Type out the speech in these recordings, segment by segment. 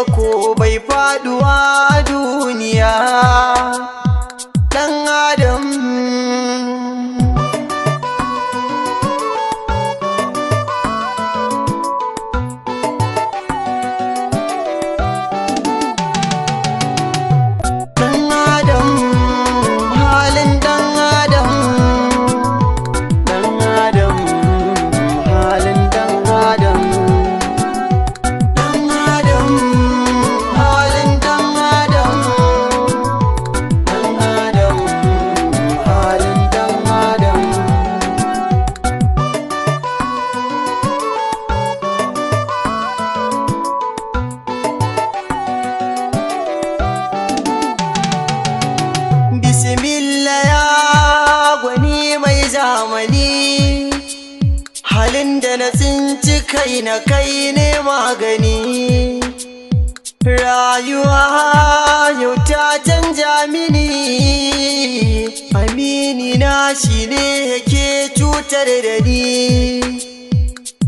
taimako bai faduwa a duniya. Dan Adam halin da na tsinci kai na kai ne magani. Rayuwa yau ta canja mini, amini na shi ne yake cutar da ni.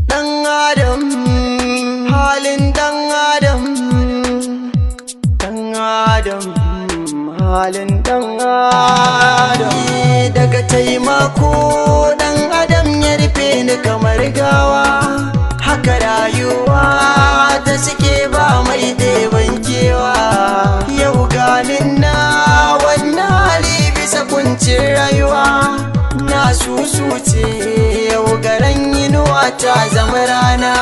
Dan Adam, halin dan Adam, dan Adam, halin dan Adam. Daga taimako dan Adam ya rufe ni kamar gawa, haka rayuwa ta suke ba mai kewa. Yau ganin na wannan hali bisa kuncin rayuwa, na susuce yau garan yinuwa ta zama rana.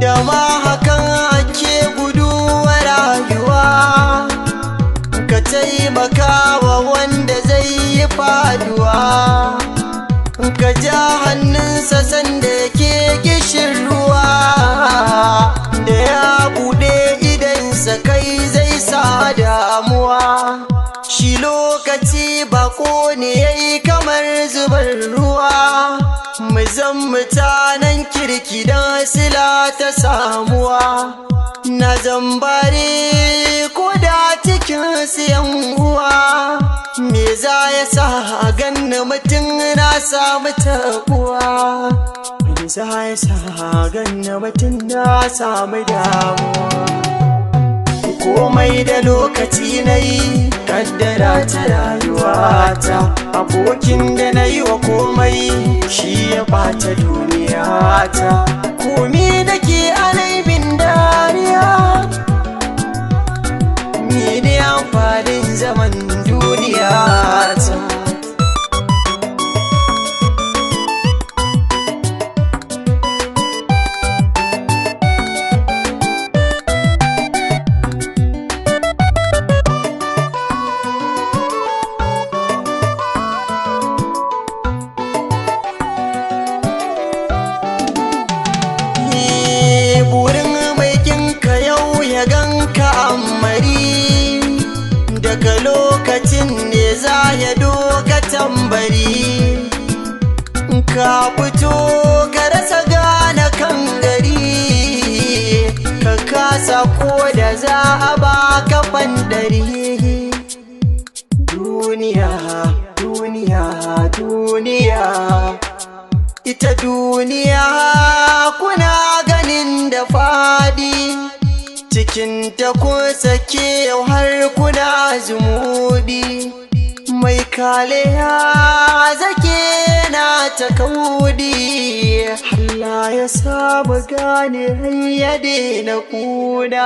Da ma hakan ake guduwa rayuwa, ka taimaka wa wanda zai yi faduwa, ka ja hannunsa sanda yake kishin ruwa, da ya buɗe idansa kai zai sa damuwa. Shi lokaci bako ne yayi kamar zubar ruwa, mu zan mutanen kirki don sila ta samuwa. Na zambare ko da cikin siyan uwa, me za ya sa ganni mutum na samu tabuwa, me za ya sa ganni mutum na samu damuwa. Komai da lokaci na yi kaddara ta rayuwata, abokin da na yi wa komai shi ya ɓata duniyata. Komi da ke alaibin dariya, mene amfanin zaman duniyata. Daga lokacin ne za ya doka tambari, ka fito ka rasa gane kan gari, ka kasa ko da za a baka fandari. Duniya, duniya, duniya, ita duniya kuna ganin da fadi, cikin ta kun sake yau har kuna zumudi. Mai kale ya zake na ta kaudi, Allah ya saba gane ya daina kuna.